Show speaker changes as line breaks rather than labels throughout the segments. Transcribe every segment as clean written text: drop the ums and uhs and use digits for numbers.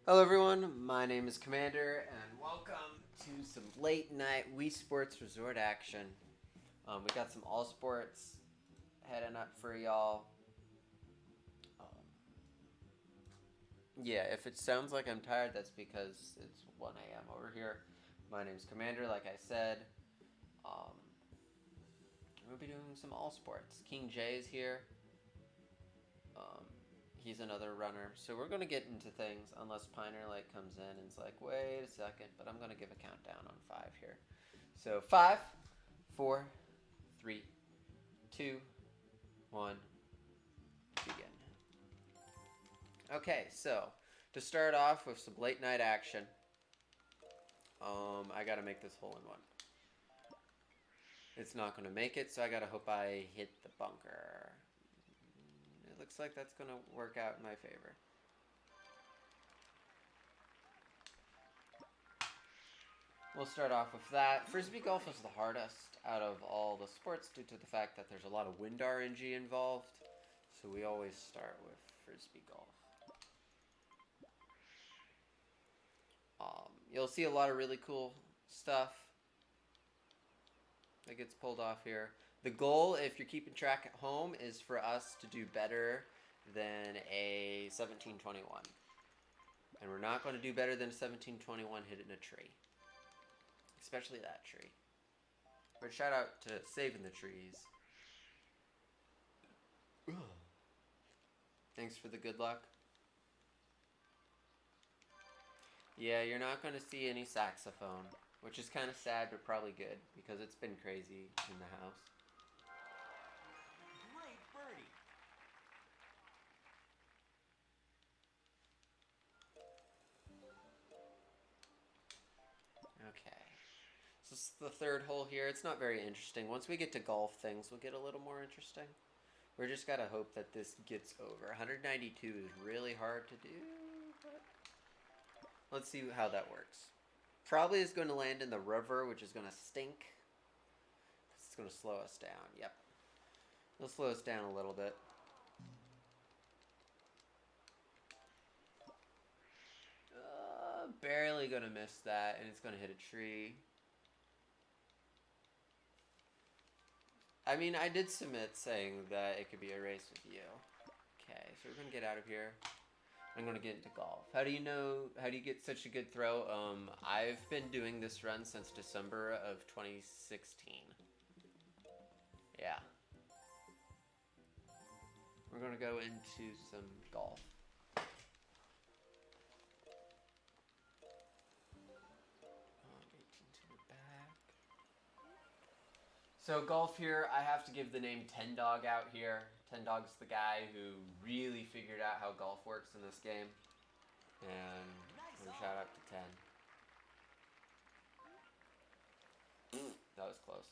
Hello everyone, my name is Cmdr and welcome to some late night Wii Sports Resort action. We got some all sports heading up for y'all. Um, yeah, if it sounds like I'm tired, that's because it's 1 a.m. over here. My name's Cmdr, like I said. Um, we'll be doing some all sports. King J is here. Um, he's another runner. So we're going to get into things unless Piner comes in and is like, wait a second, but I'm going to give a countdown on 5 here. So 5, 4, 3, 2, 1, begin. Okay, so to start off with some late night action, I got to make this hole in one. It's not going to make it, so I got to hope I hit the bunker. It looks like that's going to work out in my favor. We'll start off with that. Frisbee golf is the hardest out of all the sports due to the fact that there's a lot of wind RNG involved. So we always start with Frisbee golf. You'll see a lot of really cool stuff that gets pulled off here. The goal, if you're keeping track at home, is for us to do better than a 1721. And we're not going to do better than a 1721 hitting a tree. Especially that tree. But shout out to saving the trees. Thanks for the good luck. Yeah, you're not going to see any saxophone, which is kind of sad, but probably good, because it's been crazy in the house.
Great birdie.
Okay. So this is the third hole here. It's not very interesting. Once we get to golf, things will get a little more interesting. We're just got to hope that this gets over. 192 is really hard to do, but let's see how that works. Probably is going to land in the river, which is going to stink. It's going to slow us down. Yep. It'll slow us down a little bit. Barely going to miss that, and it's going to hit a tree. I mean, I did submit saying that it could be a race with you. Okay, so we're going to get out of here. I'm going to get into golf. How do you get such a good throw? I've been doing this run since December of 2016. Yeah. We're going to go into some golf. So golf here, I have to give the name Ten Dog out here. Ten Dog's the guy who really figured out how golf works in this game. And shout out to Ten. That was close.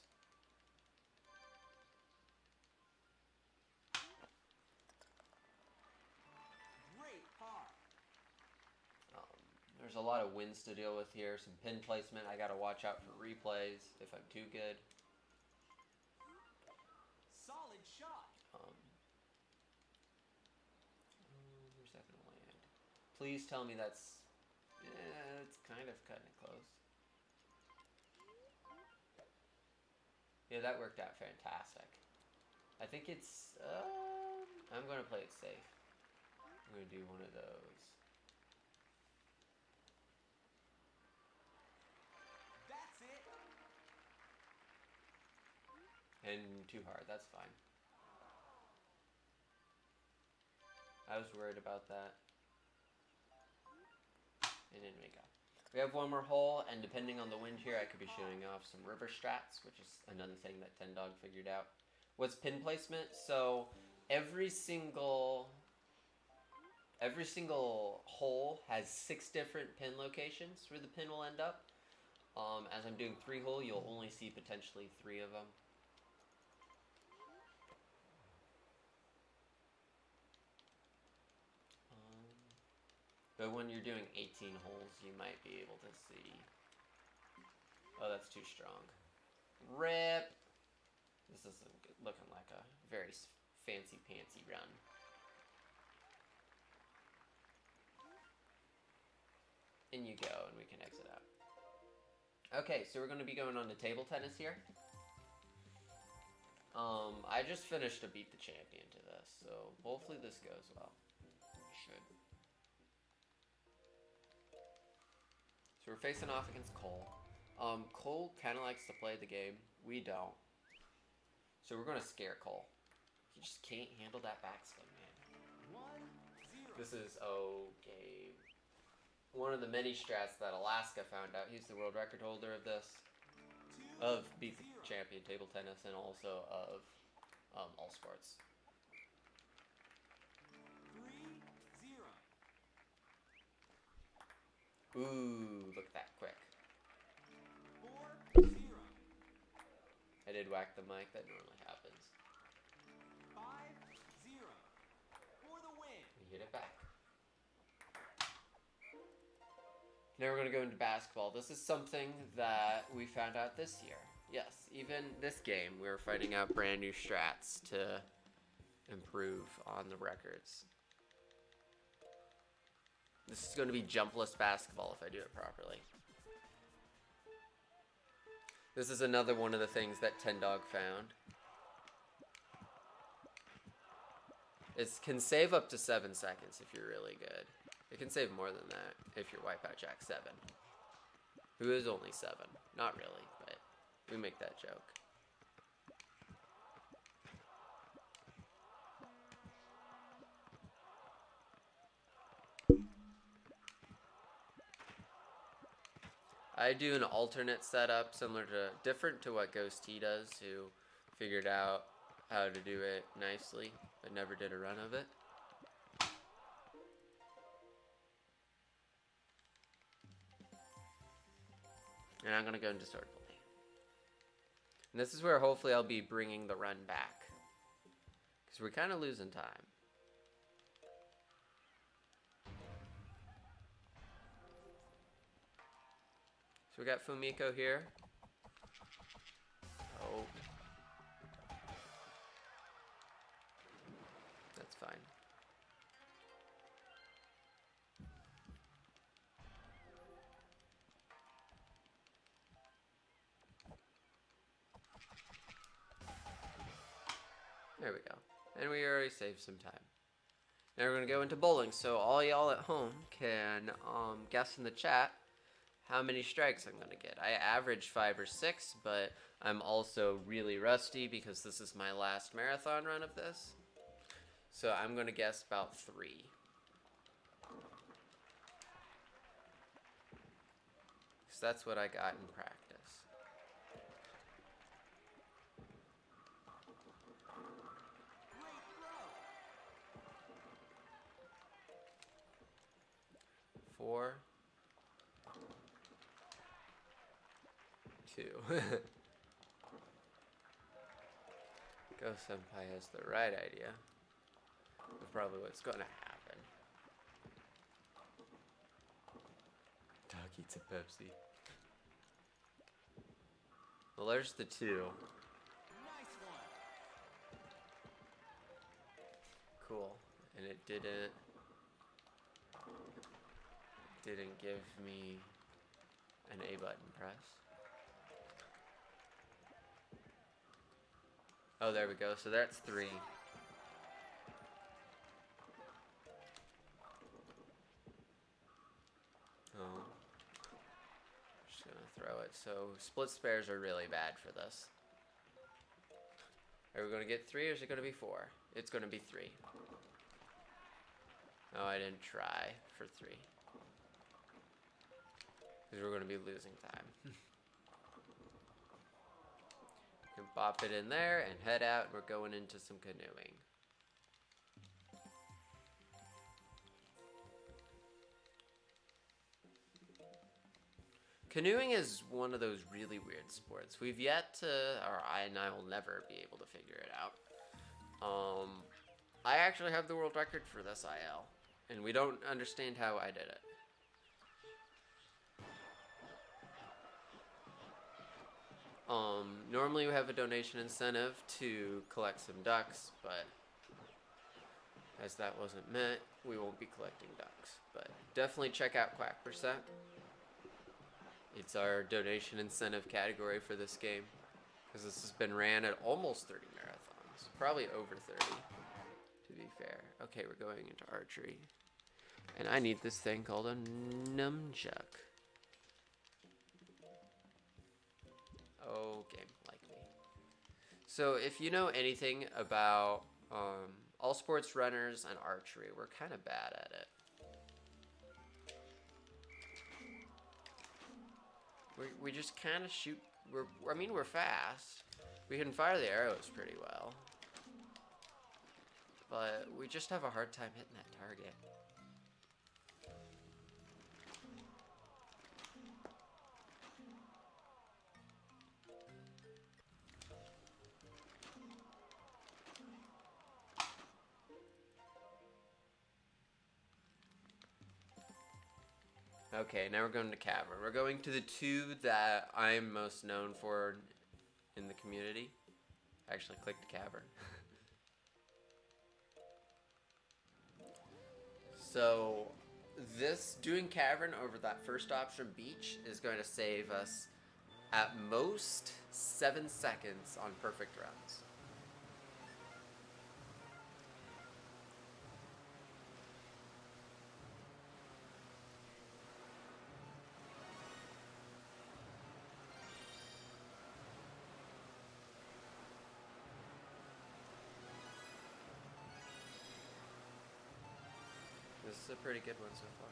Great par.
There's a lot of winds to deal with here. Some pin placement. I got to watch out for replays if I'm too good.
Solid shot.
Where's that going to land? Please tell me that's... Yeah, it's kind of cutting it close. Yeah, that worked out fantastic. I think it's... I'm going to play it safe. I'm going to do one of those.
That's it.
And too hard, that's fine. I was worried about that. And in we go. We have one more hole, and depending on the wind here, I could be showing off some river strats, which is another thing that Ten Dog figured out. What's pin placement? So every single hole has 6 different pin locations where the pin will end up. As I'm doing 3 hole, you'll only see potentially 3 of them. But when you're doing 18 holes, you might be able to see... Oh, that's too strong. RIP! This isn't looking like a very fancy-pantsy run. In you go, and we can exit out. Okay, so we're going to be going on to table tennis here. I just finished a Beat the Champion to this, so hopefully this goes well. It should. So we're facing off against Cole. Cole kind of likes to play the game. We don't. So we're going to scare Cole. He just can't handle that backspin, man.
1-0.
This is okay. One of the many strats that Alaska found out. He's the world record holder of this. Of Beat the Champion table tennis and also of all sports.
3-0.
Ooh, look at that quick.
4-0.
I did whack the mic, that normally happens.
5-0. For the win.
You hit it back. Now we're going to go into basketball. This is something that we found out this year. Yes, even this game, we were finding out brand new strats to improve on the records. This is going to be jumpless basketball if I do it properly. This is another one of the things that Ten Dog found. It can save up to 7 seconds if you're really good. It can save more than that if you're Wipeout Jack 7. Who is only 7. Not really, but we make that joke. I do an alternate setup different to what Ghost T does, who figured out how to do it nicely, but never did a run of it. And I'm going to go into sword play. And this is where hopefully I'll be bringing the run back. Because we're kind of losing time. So we got Fumiko here. Oh. That's fine. There we go. And we already saved some time. Now we're going to go into bowling. So all y'all at home can guess in the chat how many strikes I'm going to get. I average 5 or 6, but I'm also really rusty because this is my last marathon run of this. So I'm going to guess about 3. Because that's what I got in practice.
Great throw.
4, 2. Go Senpai has the right idea of probably what's going to happen. Dog eats a Pepsi. Well, there's the 2.
Nice one.
Cool. And it didn't give me an A button press. Oh, there we go. So that's 3. Oh. Just gonna throw it. So split spares are really bad for this. Are we gonna get 3 or is it gonna be 4? It's gonna be 3. Oh, I didn't try for 3. Because we're gonna be losing time. Can bop it in there and head out, and we're going into some canoeing. Canoeing is one of those really weird sports. We've yet to, and I will never be able to figure it out. I actually have the world record for this IL, and we don't understand how I did it. Normally we have a donation incentive to collect some ducks, but as that wasn't meant, we won't be collecting ducks. But definitely check out Quack Percent. It's our donation incentive category for this game, because this has been ran at almost 30 marathons, probably over 30, to be fair. Okay, we're going into archery, and I need this thing called a nunchuck. Oh, game like me. So if you know anything about all sports runners and archery, we're kind of bad at it. We just kind of shoot. I mean, we're fast. We can fire the arrows pretty well, but we just have a hard time hitting that target. Okay, now we're going to Cavern. We're going to the two that I'm most known for in the community. I actually clicked Cavern. So, doing Cavern over that first option, Beach, is going to save us at most 7 seconds on perfect runs. This is a pretty good one so far.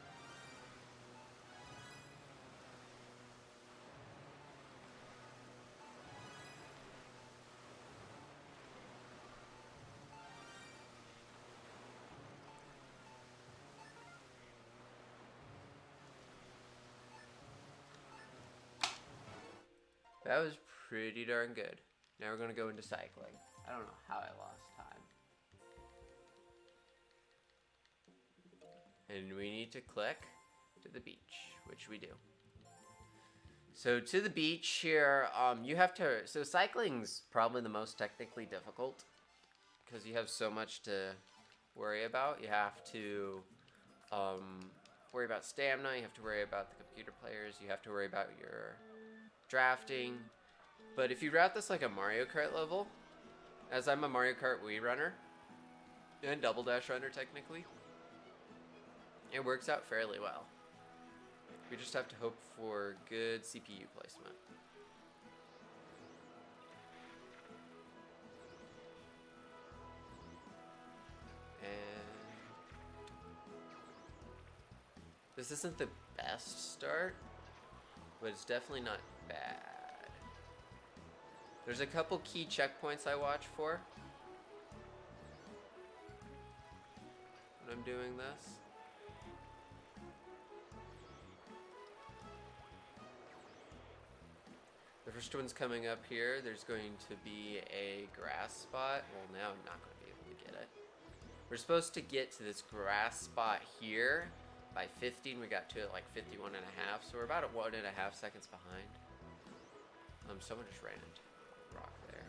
That was pretty darn good. Now we're going to go into cycling. I don't know how I lost time. And we need to click to the beach, which we do. So to the beach here, you have to, so cycling's probably the most technically difficult because you have so much to worry about. You have to worry about stamina, you have to worry about the computer players, you have to worry about your drafting. But if you route this like a Mario Kart level, as I'm a Mario Kart Wii runner, and Double Dash runner technically, it works out fairly well. We just have to hope for good CPU placement. And this isn't the best start, but it's definitely not bad. There's a couple key checkpoints I watch for when I'm doing this. The first one's coming up here. There's going to be a grass spot. Well, now I'm not going to be able to get it. We're supposed to get to this grass spot here by 15. We got to it like 51 and a half, so we're about 1.5 seconds behind. Someone just ran into a rock there.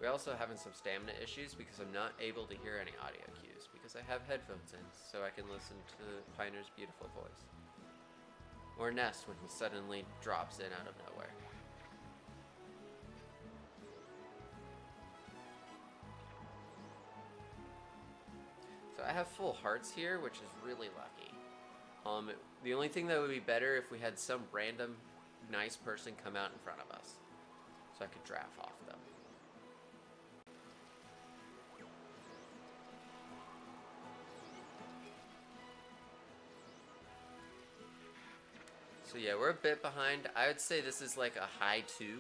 We're also having some stamina issues because I'm not able to hear any audio cues because I have headphones in, so I can listen to Piner's beautiful voice. Or Ness when he suddenly drops in out of nowhere. So I have full hearts here, which is really lucky. The only thing that would be better if we had some random nice person come out in front of us, so I could draft off them. So yeah, we're a bit behind. I would say this is like a high 2.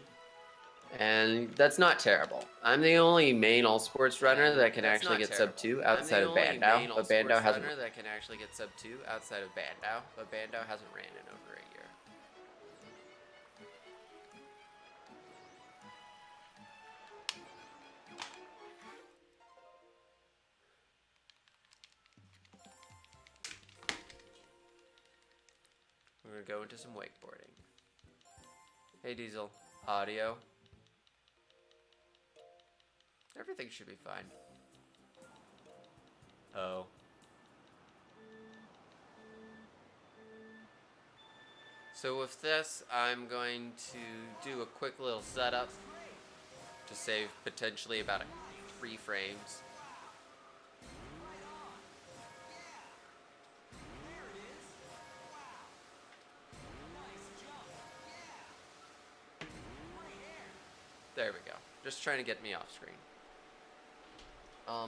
And that's not terrible. I'm the only main all sports runner that can actually get sub 2 outside of Bandau, but Bandau hasn't ran in over a year. We're gonna go into some wakeboarding. Hey Diesel, audio. Everything should be fine. Oh. So with this, I'm going to do a quick little setup to save potentially about 3 frames. There we go. Just trying to get me off screen.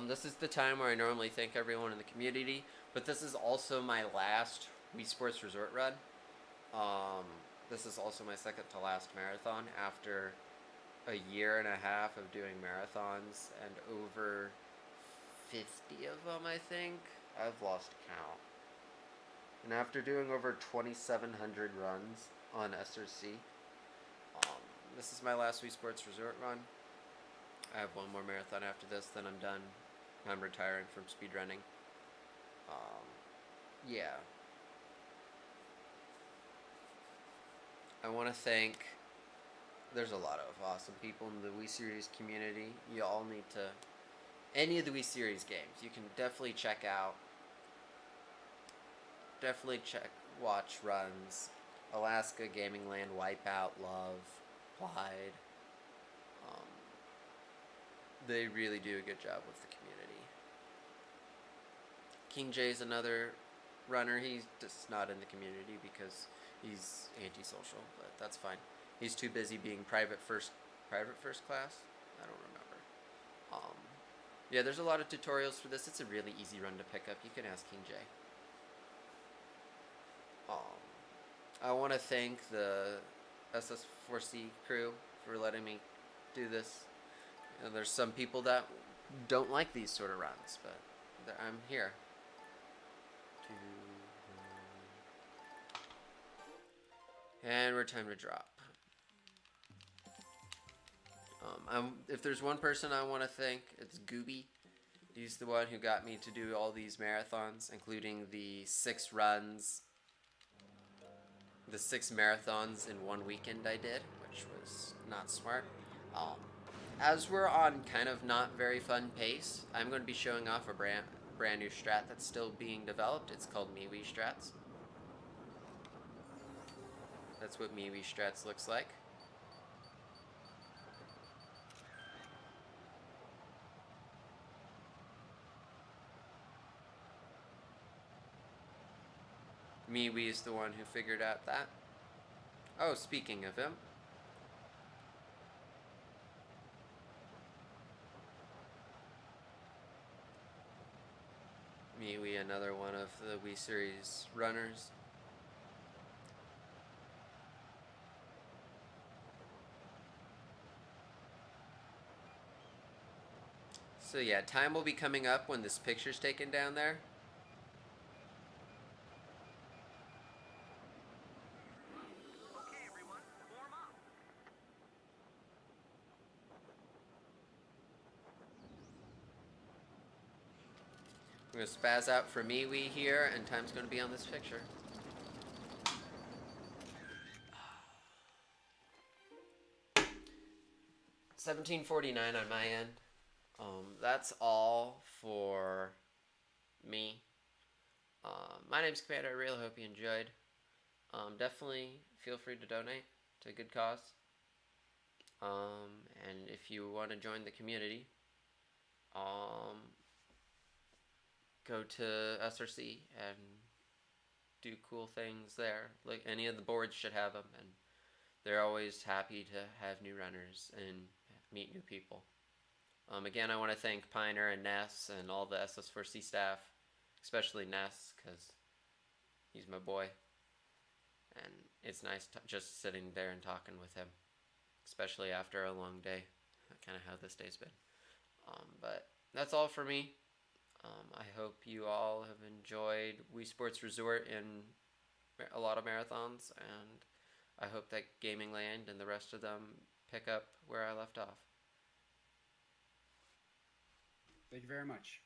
This is the time where I normally thank everyone in the community, but this is also my last Wii Sports Resort run. This is also my second to last marathon after a year and a half of doing marathons and over 50 of them, I think. I've lost count. And after doing over 2,700 runs on SRC, this is my last Wii Sports Resort run. I have one more marathon after this, then I'm done. I'm retiring from speedrunning. Yeah. I want to thank. There's a lot of awesome people in the Wii Series community. You all need to. Any of the Wii Series games, you can definitely check out. Watch runs. Alaska, Gaming Land, Wipeout, Love, Clyde. They really do a good job with the community. King J's another runner. He's just not in the community because he's antisocial, but that's fine. He's too busy being private first class. I don't remember. Yeah, there's a lot of tutorials for this. It's a really easy run to pick up. You can ask King J. I want to thank the SS4C crew for letting me do this. You know, there's some people that don't like these sort of runs, but I'm here. And we're time to drop. If there's one person I want to thank, it's Gooby. He's the one who got me to do all these marathons, including the 6 runs, the 6 marathons in one weekend I did, which was not smart. As we're on kind of not very fun pace, I'm going to be showing off a brand new strat that's still being developed. It's called MeWe Strats. That's what MeWe Strats looks like. MeWe is the one who figured out that. Oh, speaking of him. MeWe, another one of the Wii Series runners. So yeah, time will be coming up when this picture's taken down there.
Okay, everyone, warm up.
I'm going to spaz out for MeWe here, and time's going to be on this picture. $17.49 on my end. That's all for me. My name's Cmdr. I really hope you enjoyed. Definitely feel free to donate to a good cause. And if you want to join the community, go to SRC and do cool things there. Like any of the boards should have them, and they're always happy to have new runners and meet new people. Again, I want to thank Piner and Ness and all the SS4C staff, especially Ness, because he's my boy. And it's nice just sitting there and talking with him, especially after a long day. Kind of how this day's been. But that's all for me. I hope you all have enjoyed Wii Sports Resort in a lot of marathons, and I hope that Gaming Land and the rest of them pick up where I left off.
Thank you very much.